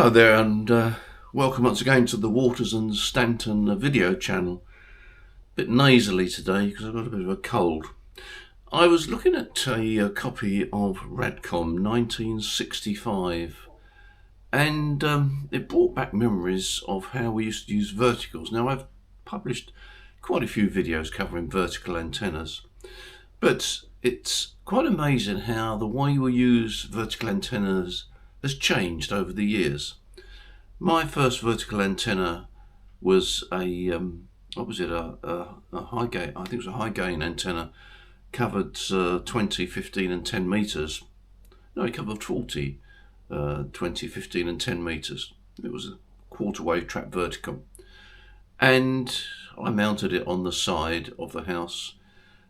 Hello there, and welcome once again to the Waters and Stanton video channel. Bit nasally today because I've got a bit of a cold. I was looking at a copy of Radcom 1965, and it brought back memories of how we used to use verticals. Now, I've published quite a few videos covering vertical antennas, but it's quite amazing how the way we use vertical antennas has changed over the years. My first vertical antenna was a high gain. I think it was a high gain antenna, covered 20, 15 and 10 meters. No, it covered 40, 20, 15 and 10 meters. It was a quarter wave trap vertical, and I mounted it on the side of the house,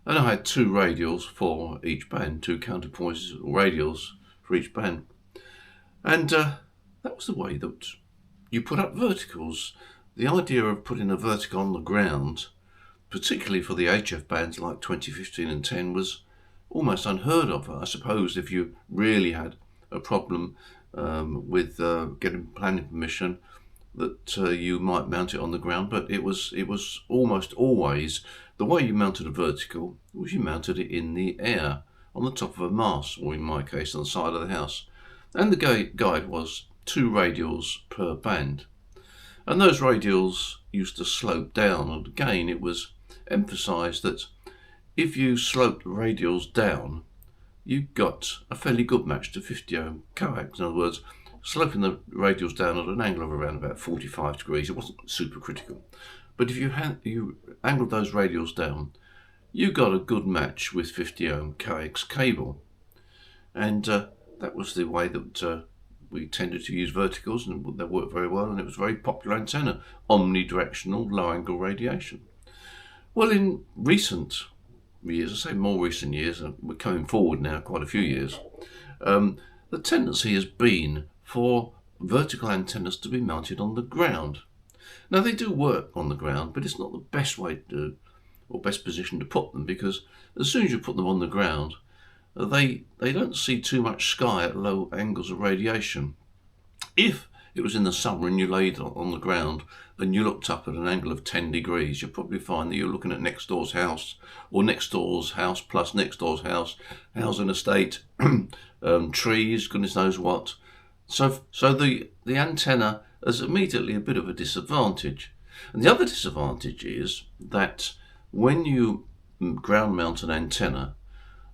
and I had two radials for each band, two counterpoise radials for each band. And that was the way that you put up verticals. The idea of putting a vertical on the ground, particularly for the HF bands like 20, 15 and 10, was almost unheard of. I suppose if you really had a problem with getting planning permission, that you might mount it on the ground, but it was almost always the way you mounted a vertical was you mounted it in the air on the top of a mast, or in my case on the side of the house. And the guide was two radials per band. And those radials used to slope down. And again, it was emphasised that if you sloped the radials down, you got a fairly good match to 50 ohm coax. In other words, sloping the radials down at an angle of around about 45 degrees, it wasn't super critical. But if you angled those radials down, you got a good match with 50 ohm coax cable. And that was the way that we tended to use verticals, and they worked very well, and it was a very popular antenna, omnidirectional low angle radiation. Well, in recent years, I say more recent years, we're coming forward now quite a few years, the tendency has been for vertical antennas to be mounted on the ground. Now, they do work on the ground, but it's not the best way to, or best position to put them, because as soon as you put them on the ground, they don't see too much sky at low angles of radiation. If it was in the summer and you laid on the ground and you looked up at an angle of 10 degrees, you'll probably find that you're looking at next door's house, or next door's house plus next door's house, housing estate, trees, goodness knows what. So the antenna is immediately a bit of a disadvantage. And the other disadvantage is that when you ground mount an antenna,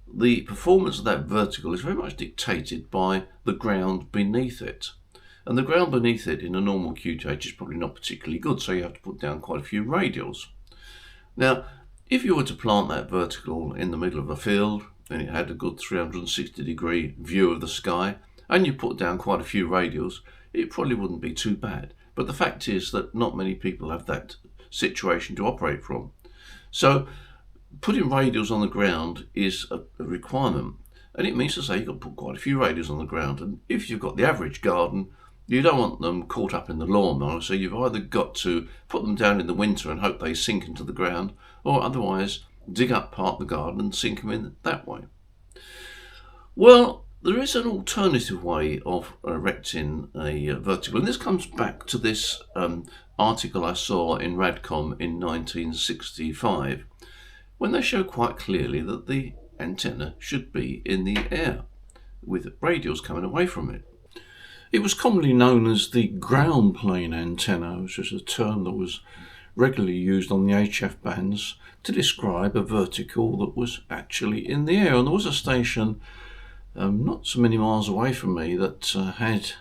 the performance of that vertical is very much dictated by the ground beneath it. And the ground beneath it in a normal QTH is probably not particularly good, so you have to put down quite a few radials. Now, if you were to plant that vertical in the middle of a field and it had a good 360 degree view of the sky, and you put down quite a few radials, it probably wouldn't be too bad. But the fact is that not many people have that situation to operate from. So putting radials on the ground is a requirement, and it means to say you've got to put quite a few radials on the ground. And if you've got the average garden, you don't want them caught up in the lawnmower, so you've either got to put them down in the winter and hope they sink into the ground, or otherwise dig up part of the garden and sink them in that way. Well, there is an alternative way of erecting a vertical, and this comes back to this article I saw in Radcom in 1965, when they show quite clearly that the antenna should be in the air, with radials coming away from it. It was commonly known as the ground plane antenna, which was a term that was regularly used on the HF bands to describe a vertical that was actually in the air. And there was a station not so many miles away from me that had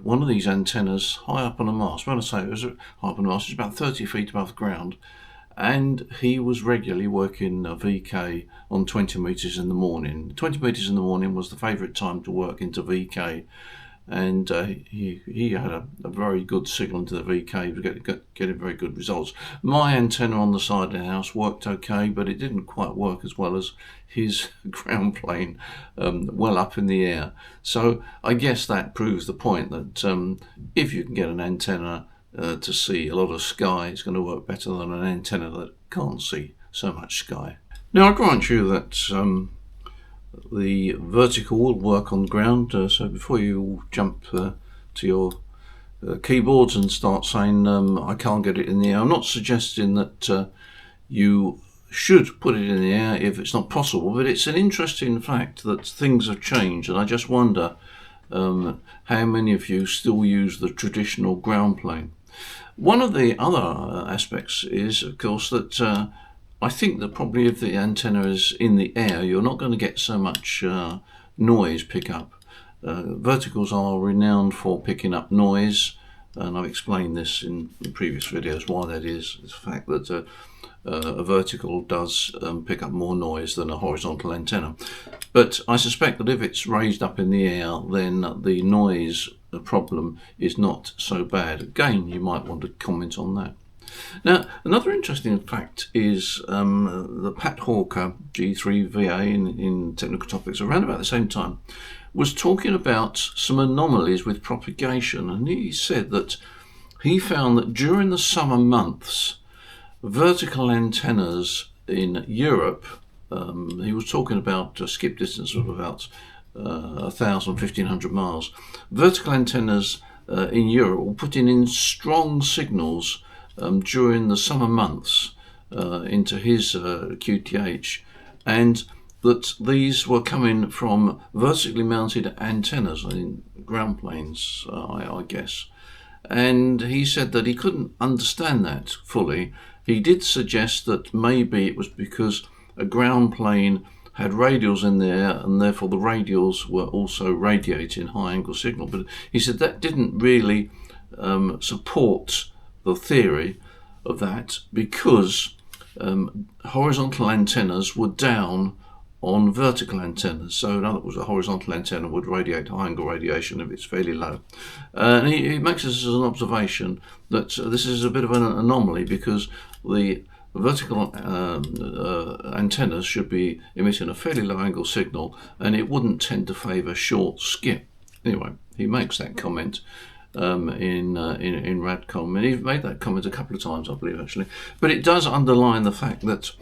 one of these antennas high up on a mast. When I say it was high up on a mast, it was about 30 feet above the ground. And he was regularly working a VK on 20 metres in the morning. 20 metres in the morning was the favourite time to work into VK. And he had a very good signal into the VK. He was getting very good results. My antenna on the side of the house worked okay, but it didn't quite work as well as his ground plane well up in the air. So I guess that proves the point that if you can get an antenna to see a lot of sky, it's going to work better than an antenna that can't see so much sky. Now, I grant you that the vertical will work on the ground, so before you jump to your keyboards and start saying, I can't get it in the air. I'm not suggesting that you should put it in the air if it's not possible, but it's an interesting fact that things have changed, and I just wonder how many of you still use the traditional ground plane. One of the other aspects is, of course, that I think that probably if the antenna is in the air, you're not going to get so much noise pickup. Verticals are renowned for picking up noise, and I've explained this in previous videos why that is. It's the fact that a vertical does pick up more noise than a horizontal antenna. But I suspect that if it's raised up in the air, then the noise problem is not so bad. Again, you might want to comment on that. Now, another interesting fact is the Pat Hawker G3VA in Technical Topics around about the same time was talking about some anomalies with propagation, and he said that he found that during the summer months, vertical antennas in Europe, he was talking about a skip distance of about 1,000, 1,500 miles. Vertical antennas in Europe were putting in strong signals during the summer months into his QTH, and that these were coming from vertically mounted antennas in ground planes, I guess. And he said that he couldn't understand that fully. He did suggest that maybe it was because a ground plane had radials in there, and therefore the radials were also radiating high angle signal. But he said that didn't really support the theory of that, because horizontal antennas were down on vertical antennas. So in other words, a horizontal antenna would radiate high angle radiation if it's fairly low. And he makes this as an observation that this is a bit of an anomaly, because the vertical antennas should be emitting a fairly low angle signal, and it wouldn't tend to favour short skip. Anyway, he makes that comment in Radcom, and he's made that comment a couple of times, I believe, actually. But it does underline the fact that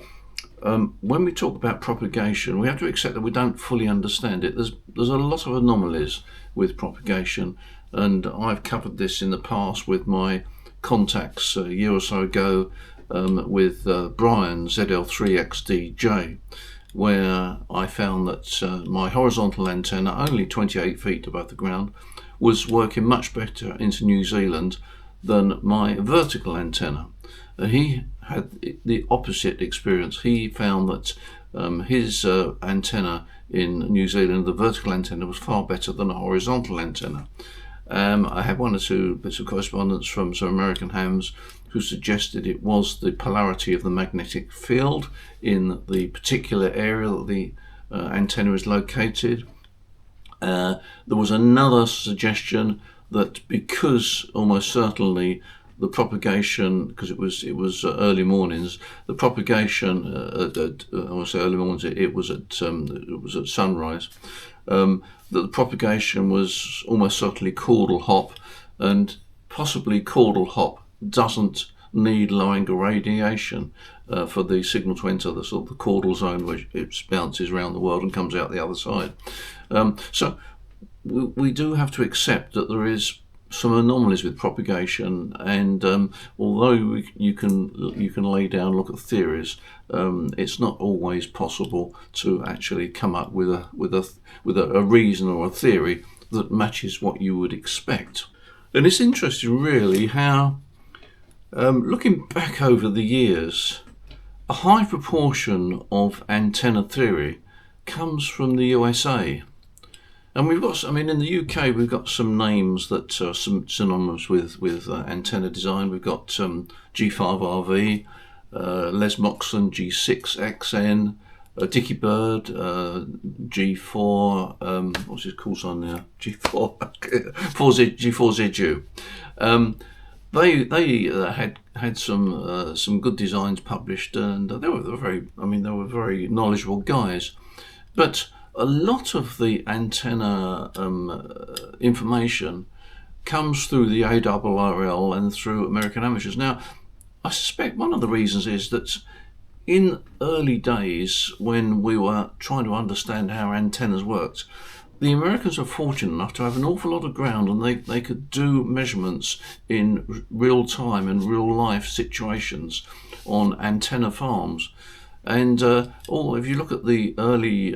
when we talk about propagation, we have to accept that we don't fully understand it. There's a lot of anomalies with propagation, and I've covered this in the past with my contacts a year or so ago with Brian ZL3XDJ, where I found that my horizontal antenna, only 28 feet above the ground, was working much better into New Zealand than my vertical antenna. He had the opposite experience. He found that his antenna in New Zealand, the vertical antenna, was far better than a horizontal antenna. I had one or two bits of correspondence from some American hams who suggested it was the polarity of the magnetic field in the particular area that the antenna is located. There was another suggestion that because almost certainly the propagation, because it was early mornings, the propagation I want to say early mornings, it was at sunrise, that the propagation was almost certainly caudal hop, and possibly caudal hop doesn't need low angle radiation for the signal to enter the sort of the caudal zone, where it bounces around the world and comes out the other side. So we do have to accept that there is some anomalies with propagation, and although you can lay down, look at theories, it's not always possible to actually come up with a reason or a theory that matches what you would expect. And it's interesting, really, how looking back over the years, a high proportion of antenna theory comes from the USA. And we've got, in the UK, we've got some names that are synonymous with antenna design. We've got G5RV, Les Moxon G6XN, Dicky Bird, G4, what's his call sign now? G4ZU. They had some good designs published, and they were very knowledgeable guys. But a lot of the antenna information comes through the ARRL and through American amateurs. Now, I suspect one of the reasons is that in early days, when we were trying to understand how antennas worked, the Americans are fortunate enough to have an awful lot of ground, and they could do measurements in real time and real life situations on antenna farms. And if you look at the early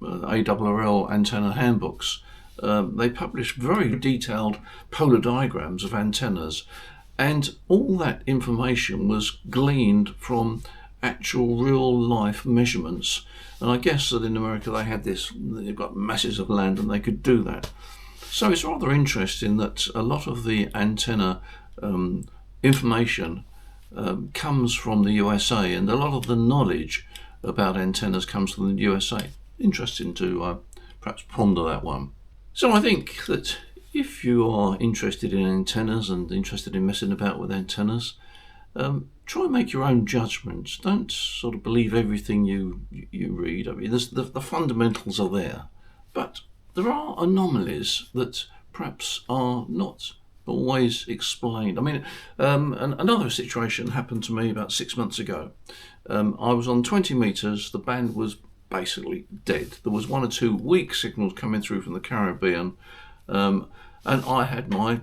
ARRL antenna handbooks, they published very detailed polar diagrams of antennas, and all that information was gleaned from actual real life measurements. And I guess that in America they've got masses of land and they could do that. So it's rather interesting that a lot of the antenna information comes from the USA, and a lot of the knowledge about antennas comes from the USA. Interesting to perhaps ponder that one. So I think that if you are interested in antennas and interested in messing about with antennas, try and make your own judgments. Don't sort of believe everything you read. I mean, the fundamentals are there, but there are anomalies that perhaps are not always explained. I mean, another situation happened to me about 6 months ago. I was on 20 metres, the band was basically dead. There was 1 or 2 weak signals coming through from the Caribbean, and I had my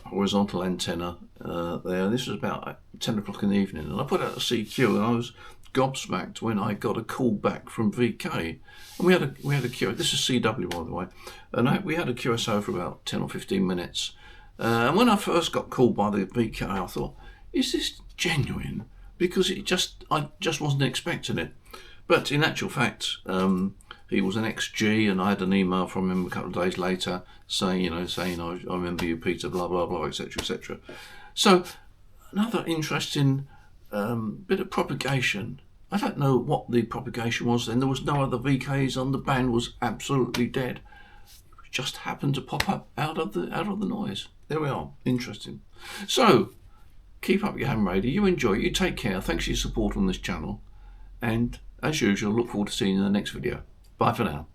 horizontal antenna there. This was about 10 o'clock in the evening, and I put out a CQ, and I was gobsmacked when I got a call back from VK. And we had a QSO. This is CW, by the way, and we had a QSO for about 10 or 15 minutes. And when I first got called by the VK, I thought, is this genuine? Because I just wasn't expecting it. But in actual fact, he was an XG, and I had an email from him a couple of days later saying I remember you, Peter, blah blah blah, etc., etc. So another interesting bit of propagation. I don't know what the propagation was then. There was no other VKs on. The band was absolutely dead. It just happened to pop up out of the noise. There we are. Interesting. So keep up your ham radio. You enjoy it. You take care. Thanks for your support on this channel. And as usual, look forward to seeing you in the next video. Bye for now.